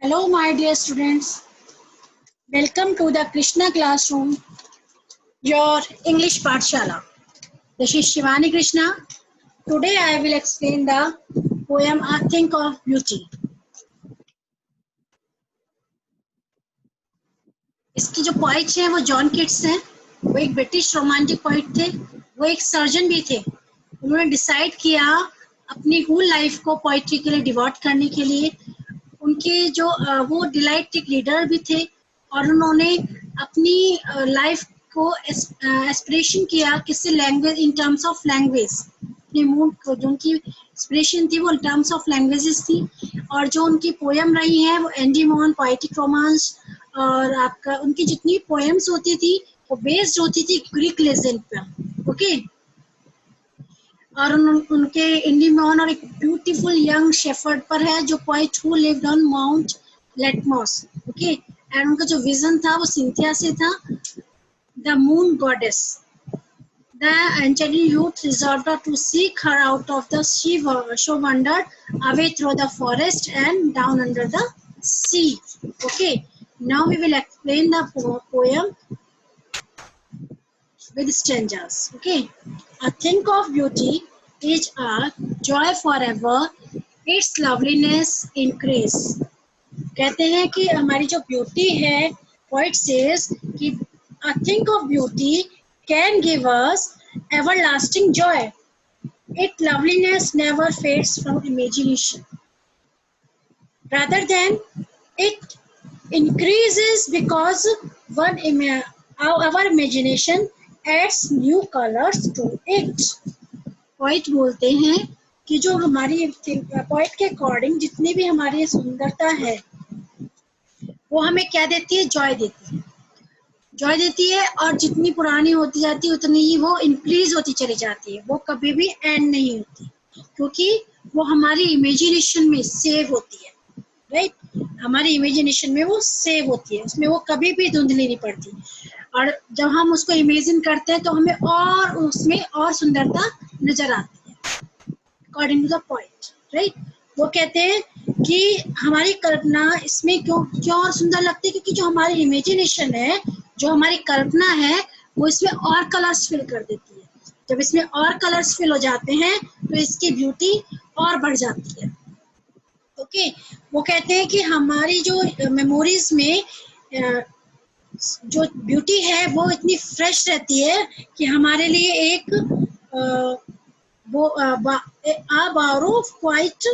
Hello, my dear students. Welcome to the Krishna classroom, your English Pathshala. This is Shivani Krishna. Today I will explain the poem A Think of Beauty. इसकी जो poets हैं वो John Keats हैं. वो एक British romantic poet थे. वो एक सर्जन भी थे. उन्होंने डिसाइड किया अपनी होल लाइफ को पोइट्री के लिए डिवोट करने के लिए. उनके जो वो डिलाइट एक लीडर भी थे और उन्होंने अपनी लाइफ को एस्पिरेशन किया किससे language in terms of language. अपने मूड को जो उनकी इंस्पिरेशन थी वो इन टर्म्स ऑफ लैंग्वेजेस थी. और जो उनकी पोएम रही है वो एंडी मोहन पोएटिक रोमांस और आपका उनकी जितनी पोएम्स होती थी वो बेस्ड होती थी ग्रीक लेजेंड पर. ओके. और उनके एंडी मोहन और एक ब्यूटीफुल यंग शेफर्ड पर है जो poet who lived on mount Latmos. Okay. And उनका जो विजन था वो सिंथिया से था, the moon goddess. The enchanted youth resolved to seek her out of the sea. She wandered away through the forest and down under the sea. Okay. Now we will explain the poem with stanzas. Okay. A think of beauty is a joy forever. Its loveliness increase. कहते हैं कि हमारी जो beauty है, poet says कि a think of beauty can give us everlasting joy. Its loveliness never fades from imagination. Rather than it increases because our imagination adds new colors to it. Poet बोलते हैं कि जो हमारी poet के according जितनी भी हमारी सुंदरता है वो हमें क्या देती है? जॉय देती है. जॉय देती है और जितनी पुरानी होती जाती है उतनी ही वो इंक्रीज होती चली जाती है. वो कभी भी एंड नहीं होती क्योंकि वो हमारी इमेजिनेशन में सेव होती है. राइट. हमारी इमेजिनेशन में वो सेव होती है, उसमें वो कभी भी धुंधली नहीं पड़ती. और जब हम उसको इमेजिन करते हैं तो हमें और उसमें और सुंदरता नजर आती है according to the point. Right. वो कहते हैं कि हमारी कल्पना इसमें क्यों और सुंदर लगती है क्योंकि जो हमारी इमेजिनेशन है, जो हमारी कल्पना है वो इसमें और कलर्स फिल कर देती है. जब इसमें और कलर्स फिल हो जाते हैं तो इसकी ब्यूटी और बढ़ जाती है. ओके. वो कहते हैं कि हमारी जो मेमोरीज में जो ब्यूटी है वो इतनी फ्रेश रहती है कि हमारे लिए एक a borrow quite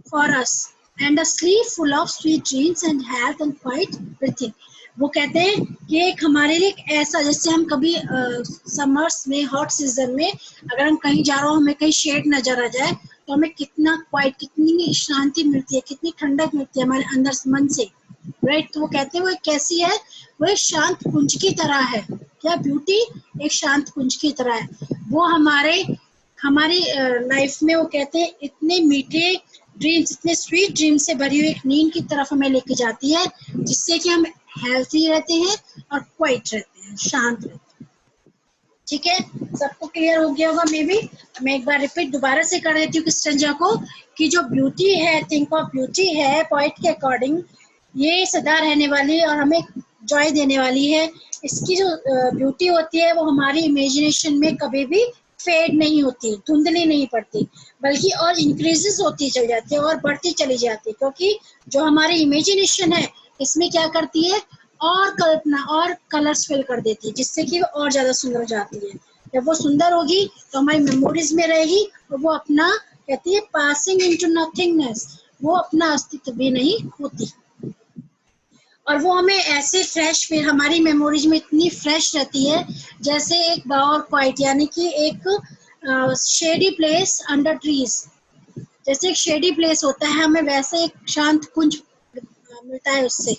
for us and a sleep full of sweet dreams and health and quite everything. वो कहते हैं कि एक हमारे लिए एक ऐसा, जैसे हम कभी समर्स में हॉट सीजन में अगर हम कहीं जा रहे हो हमें कहीं शेड नजर आ जाए तो हमें कितना क्वाइट, कितनी शांति मिलती है, कितनी ठंडक मिलती है हमारे अंदर मन से. राइट. तो वो कहते हैं वो एक कैसी है? वो एक शांत कुंज की तरह है. क्या ब्यूटी? एक शांत कुंज की तरह है. वो हमारी लाइफ में वो कहते हैं इतने मीठे ड्रीम्स, इतने स्वीट ड्रीम्स से भरी हुई एक नींद की तरफ हमें लेके जाती है जिससे कि हम हेल्थी रहते हैं और क्वाइट रहते हैं, शांत रहते हैं. ठीक है. सबको क्लियर हो गया होगा मे बी. मैं एक बार रिपीट दोबारा से कर देती हूँ किस स्टेंजा को कि जो ब्यूटी है, थिंक ऑफ ब्यूटी है पोइट के अकॉर्डिंग, ये सदा रहने वाली और हमें जॉय देने वाली है. इसकी जो ब्यूटी होती है वो हमारी इमेजिनेशन में कभी भी फेड नहीं होती, धुंधली नहीं पड़ती, बल्कि और इंक्रीजेस होती चली जाती है और बढ़ती चली जाती है क्योंकि जो हमारी इमेजिनेशन है इसमें क्या करती है? और कल्पना और कलर्स फिल कर देती है जिससे कि वो और ज्यादा सुंदर हो जाती है. जब वो सुंदर होगी तो हमारी मेमोरीज में रहेगी और वो अपना कहती है पासिंग इनटू नथिंगनेस, वो अपना अस्तित्व भी नहीं होती. और वो हमें ऐसे फ्रेश, फिर हमारी मेमोरीज में इतनी फ्रेश रहती है जैसे एक बार क्वाइट यानी कि एक शेडी प्लेस अंडर ट्रीज. जैसे एक शेडी प्लेस होता है हमें वैसे एक शांत कुंज मिलता है उससे.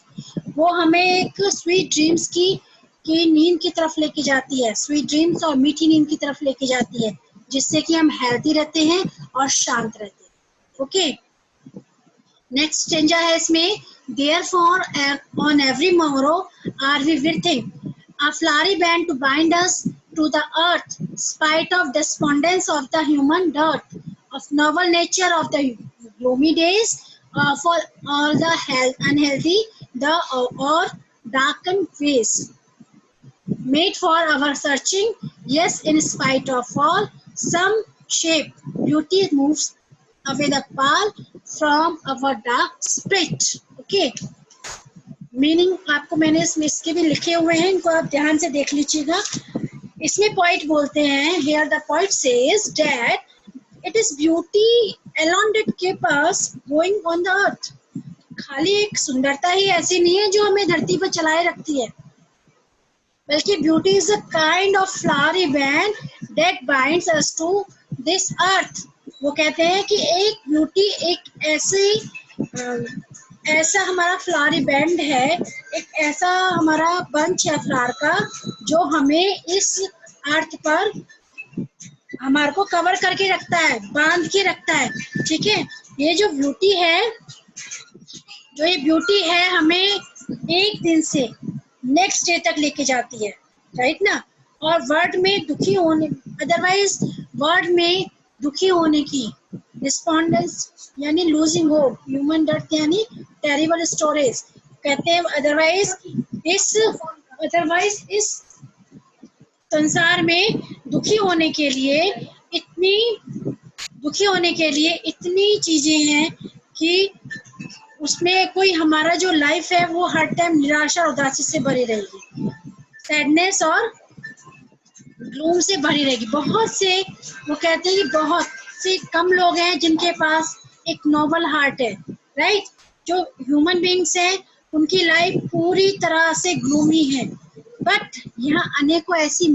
वो हमें एक स्वीट ड्रीम्स की नींद की तरफ लेके जाती है, स्वीट ड्रीम्स और मीठी नींद की तरफ लेके जाती है जिससे कि हम हेल्थी रहते हैं और शांत रहते हैं. ओके. नेक्स्ट स्टेंजा है इसमें. Therefore on every morrow are we waiting a flowery band to bind us to the earth, spite of despondence of the human dirt, of novel nature of the gloomy days, for all the unhealthy, the or darkened ways, made for our searching. Yes, in spite of all, some shape, beauty moves away the pall from our dark spirit. Okay, meaning आपको मैंने इसमें इसके भी लिखे हुए हैं, इनको आप ध्यान से देख लीजिएगा। इसमें पॉइंट बोलते हैं, here the point says that it is beauty alone that keep us going on the earth. खाली एक सुंदरता ही ऐसी नहीं है जो हमें धरती पर चलाए रखती है, बल्कि beauty is a kind of flowery band that binds us to this earth. वो कहते हैं कि एक ब्यूटी एक ऐसा हमारा फ्लावरी बैंड है, एक ऐसा हमारा बंच है फ्लावर का, जो हमें इस अर्थ पर हमारे को कवर करके रखता है, बांध के रखता है। ठीक है, ये जो ब्यूटी है हमें एक दिन से नेक्स्ट डे तक लेके जाती है, राइट ना। और वर्ल्ड में दुखी होने, अदरवाइज वर्ल्ड में दुखी होने की, डिस्पॉन्डेंस यानी लूजिंग होप, ह्यूमन डेथ यानी टेरिबल स्टोरेज कहते हैं। अदरवाइज इस संसार में दुखी होने के लिए इतनी चीजें हैं कि उसमें कोई हमारा जो लाइफ है वो हर टाइम निराशा और उदासी से भरी रहेगी, सैडनेस और ग्लूम से भरी रहेगी। बहुत से, वो कहते हैं कि बहुत से कम लोग हैं जिनके पास एक नोबल हार्ट है, राइट। जो ह्यूमन बीइंग्स हैं उनकी लाइफ पूरी तरह से ग्लूमी है, बट यहाँ अनेकों ऐसी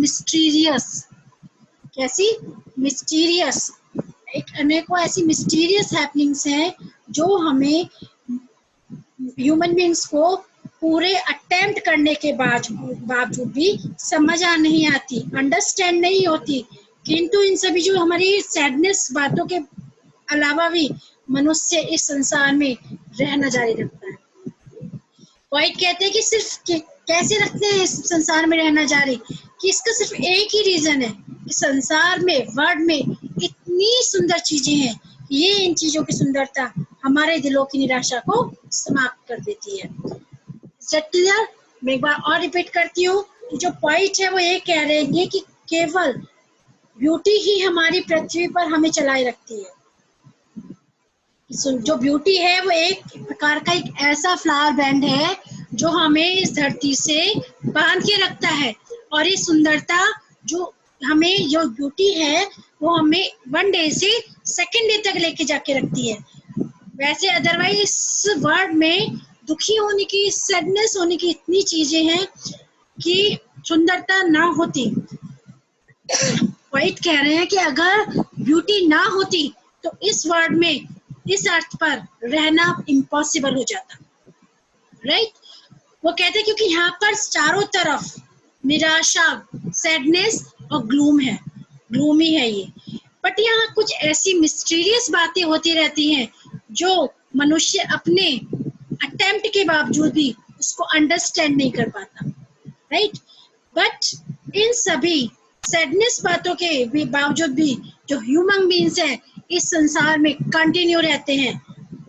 अनेकों ऐसी मिस्टीरियस हैपनिंग्स हैं जो हमें ह्यूमन बीइंग्स को पूरे अटेम्प्ट करने के बावजूद भी समझ आ नहीं आती, अंडरस्टैंड नहीं होती। किंतु इन सभी जो हमारी सैडनेस बातों के अलावा भी मनुष्य इस संसार में रहना जारी रखता है। पॉइंट कहते हैं कि सिर्फ कैसे रखते हैं इस संसार में रहना जारी, कि इसका सिर्फ एक ही रीजन है कि संसार में, वर्ल्ड में इतनी सुंदर चीजें हैं, ये इन चीजों की सुंदरता हमारे दिलों की निराशा को समाप्त कर देती है। क्लियर? मैं एक बार और रिपीट करती हूँ कि जो पॉइंट है वो ये कह रहे हैं कि केवल ब्यूटी ही हमारी पृथ्वी पर हमें चलाए रखती है। जो ब्यूटी है वो एक प्रकार का एक ऐसा फ्लावर बैंड है जो हमें इस धरती से बांध के रखता है, और ये सुंदरता जो ब्यूटी है वो हमें वन डे से सेकंड डे तक लेके जाके रखती है। वैसे अदरवाइज इस वर्ल्ड में दुखी होने की, सैडनेस होने की इतनी चीजें हैं कि सुंदरता ना होती। वाइट कह रहे हैं कि अगर ब्यूटी ना होती तो इस वर्ल्ड में, इस अर्थ पर रहना इम्पॉसिबल हो जाता, राइट। वो कहते हैं क्योंकि यहाँ पर चारों तरफ निराशा, सैडनेस और ग्लूमी है ये। बट यहाँ कुछ ऐसी मिस्टीरियस बातें होती रहती हैं जो मनुष्य अपने अटेम्प्ट के बावजूद भी उसको अंडरस्टैंड नहीं कर पाता, राइट। बट इन सभी सैडनेस बातों के बावजूद भी जो ह्यूमन बीइंग्स हैं इस संसार में कंटिन्यू रहते हैं।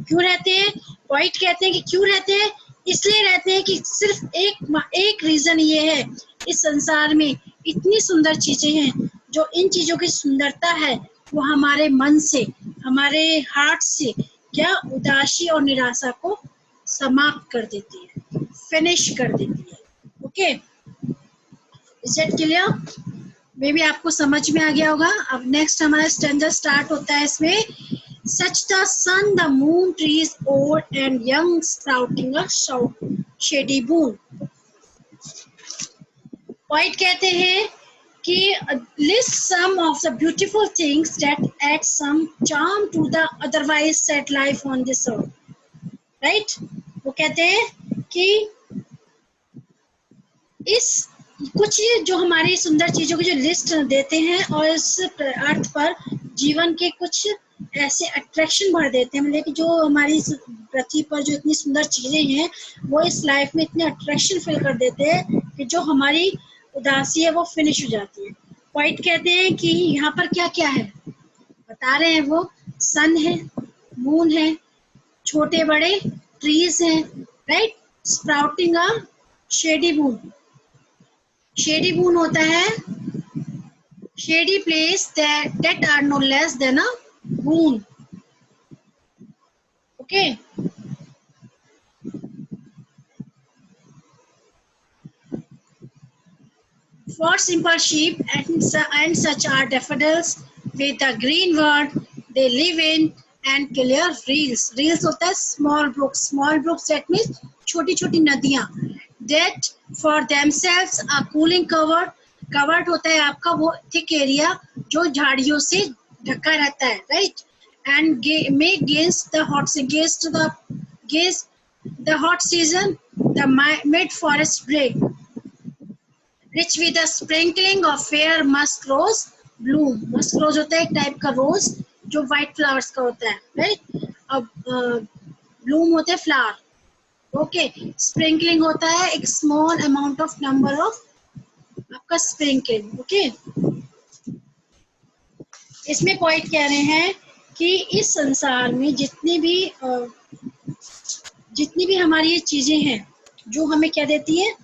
क्यों रहते हैं? व्हाइट कहते हैं कि क्यों रहते हैं, इसलिए रहते हैं कि सिर्फ एक रीजन ये है, इस संसार में इतनी सुंदर चीजें हैं, जो इन चीजों की सुंदरता है वो हमारे मन से, हमारे हार्ट से क्या उदासी और निराशा को समाप्त कर देती है, फिनिश कर देती है। Okay, is it clear? May be आपको समझ में आ गया होगा। अब नेक्स्ट हमारा स्टैंजा स्टार्ट होता है इसमें। Such the sun, the moon, trees old and young, sprouting a shady boon. Point कहते हैं कि list some of the beautiful things that add some charm to the otherwise sad life on this earth. Right? वो कहते हैं कि इस कुछ जो हमारी सुंदर चीजों की जो लिस्ट देते हैं और इस अर्थ पर जीवन के कुछ ऐसे अट्रैक्शन भर देते हैं, मतलब कि जो हमारी पृथ्वी पर जो इतनी सुंदर चीजें हैं वो इस लाइफ में इतने अट्रैक्शन फील कर देते हैं कि जो हमारी उदासी है वो फिनिश हो जाती है। पॉइंट कहते हैं कि यहाँ पर क्या क्या है बता रहे हैं वो, सन है, मून है, छोटे बड़े ट्रीज हैं, right, sprouting a shady boon. Shady boon होता है shady place that are no less than a boon. Okay. For simple sheep and such are daffodils with a green word they live in and clear reels. Reels होता है small brooks. Small brooks that means छोटी छोटी नदियाँ. That for themselves a cooling cover. Covered होता है आपका वो thick area जो झाड़ियों से ढका रहता है, right? And may against the hot season the mid forest break. Rich with a sprinkling of fair musk rose bloom. Musk rose होता है एक टाइप का रोज जो white flowers का होता है, right? अब bloom होते हैं flower. Okay. Sprinkling होता है एक small amount of number of आपका sprinkling. Okay. इसमें पॉइंट कह रहे हैं कि इस संसार में जितनी भी हमारी ये चीजें हैं जो हमें क्या देती है,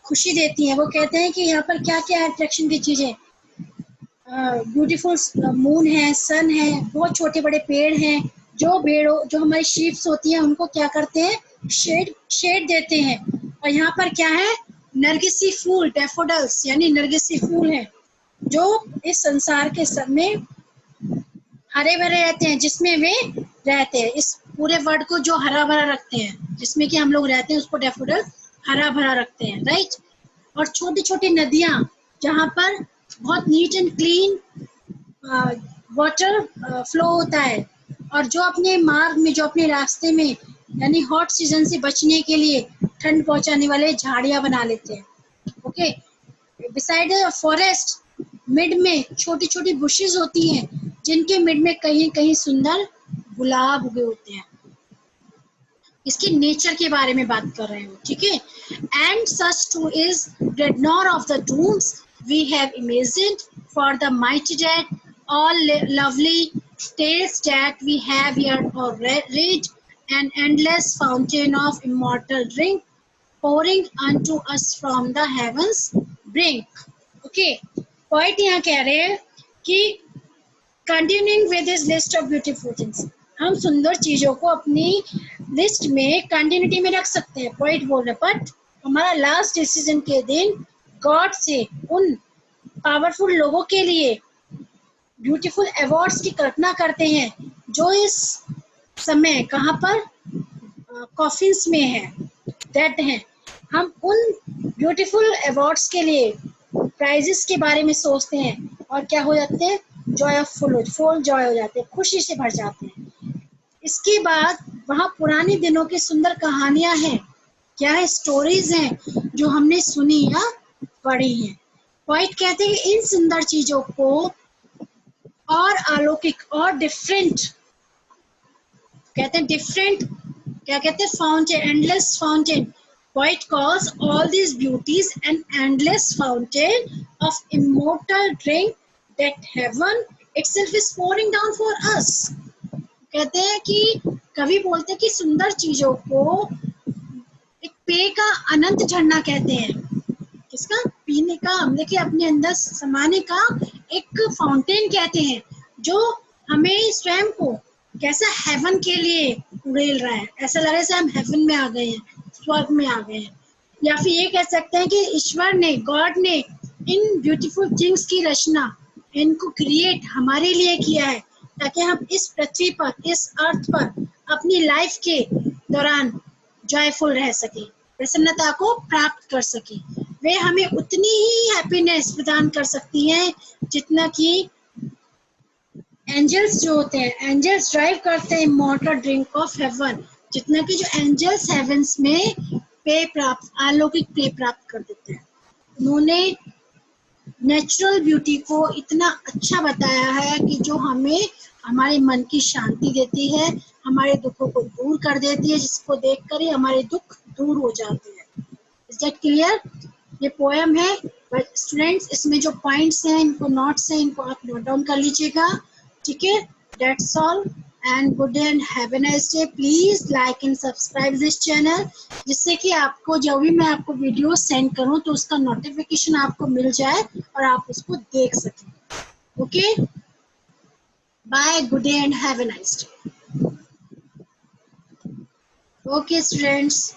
खुशी देती हैं, वो कहते हैं कि यहाँ पर क्या क्या अट्रैक्शन की चीजें, ब्यूटीफुल मून है, सन है, बहुत छोटे बड़े पेड़ हैं, जो हमारी शीप्स होती हैं उनको क्या करते हैं, शेड देते हैं। और यहाँ पर क्या है, नरगिसी फूल, डैफोडिल्स यानी नरगिसी फूल है जो इस संसार के सब में हरे भरे रहते हैं, जिसमें वे रहते हैं। इस पूरे वर्ड को जो हरा भरा रखते हैं, जिसमें कि हम लोग रहते हैं, उसको डैफोडिल हरा भरा रखते हैं, राइट। और छोटी छोटी नदियां जहाँ पर बहुत neat and clean water flow होता है, और जो अपने मार्ग में, जो अपने रास्ते में यानी हॉट सीजन से बचने के लिए ठंड पहुंचाने वाले झाड़ियां बना लेते हैं। ओके, बिसाइड फॉरेस्ट मिड में छोटी छोटी बुशेस होती हैं, जिनके मिड में कहीं कहीं सुंदर गुलाब उगे होते हैं। इसके नेचर के बारे में बात कर रहे हैं, ठीक है। And such two is dreadnought of the dooms we have imagined for the mighty dead, all lovely tales that we have heard or read, an endless fountain of immortal drink pouring unto us from the heavens brink. Okay, point यहाँ कह रहे हैं कि continuing with this list of beautiful things, हम सुंदर चीजों को अपनी लिस्ट में कंटिन्यूटी में रख सकते हैं। पॉइंट बोल रहे, बट हमारा लास्ट डिसीजन के दिन गॉड से उन पावरफुल लोगों के लिए ब्यूटीफुल अवार्ड्स की कल्पना करते हैं जो इस समय कहाँ पर कॉफिन्स में है, डेड हैं। हम उन ब्यूटीफुल अवार्ड्स के लिए प्राइजेस के बारे में सोचते हैं और क्या हो जाते हैं, फुल जॉय हो जाते हैं, खुशी से भर जाते हैं। इसके बाद वहाँ पुराने दिनों की सुंदर कहानियां हैं, क्या है, स्टोरीज हैं जो हमने सुनी या पढ़ी हैं। पॉइंट कहते हैं इन सुंदर चीजों को और अलौकिक और डिफरेंट कहते हैं, डिफरेंट क्या कहते हैं, fountain, endless fountain. Poet calls all these beauties an endless fountain of immortal drink that heaven itself is pouring down for us. कहते हैं कि कवि बोलते हैं कि सुंदर चीजों को एक पेय का अनंत झरना कहते हैं। किसका? पीने का, हमने के अपने अंदर समाने का एक फाउंटेन कहते हैं, जो हमें स्वयं को कैसा हेवन के लिए उड़ेल रहा है। ऐसा लग रहा है हम हेवन में आ गए हैं, स्वर्ग में आ गए हैं। या फिर ये कह सकते हैं कि ईश्वर ने, गॉड ने इन ब्यूटीफुल थिंग्स की रचना, इनको क्रिएट हमारे लिए किया है, ताकि हम इस पृथ्वी पर, इस अर्थ पर अपनी लाइफ के दौरान जॉयफुल रह सके, प्रसन्नता को प्राप्त कर सके। वे हमें उतनी ही हैप्पीनेस प्रदान कर सकती हैं जितना कि एंजल्स जो होते हैं, एंजल्स ड्राइव करते हैं इमॉर्टल ड्रिंक ऑफ हेवन, जितना कि जो एंजल्स हेवंस में पे प्राप्त, अलौकिक पे प्राप्त कर देते हैं। उन्होंने नेचुरल ब्यूटी को इतना अच्छा बताया है कि जो हमें हमारे मन की शांति देती है, हमारे दुखों को दूर कर देती है, जिसको देखकर ही हमारे दुख दूर हो जाते हैं। Is that clear? ये पोएम है बट स्टूडेंट्स इसमें जो पॉइंट्स हैं, इनको नोट्स हैं, इनको आप नोट डाउन कर लीजिएगा, ठीक है। That's all and good day and have a nice day. Please like and subscribe this channel, जिससे कि आपको जब भी मैं आपको वीडियो सेंड करूं तो उसका नोटिफिकेशन आपको मिल जाए और आप उसको देख सकें। Okay, bye, good day and have a nice day. Okay students.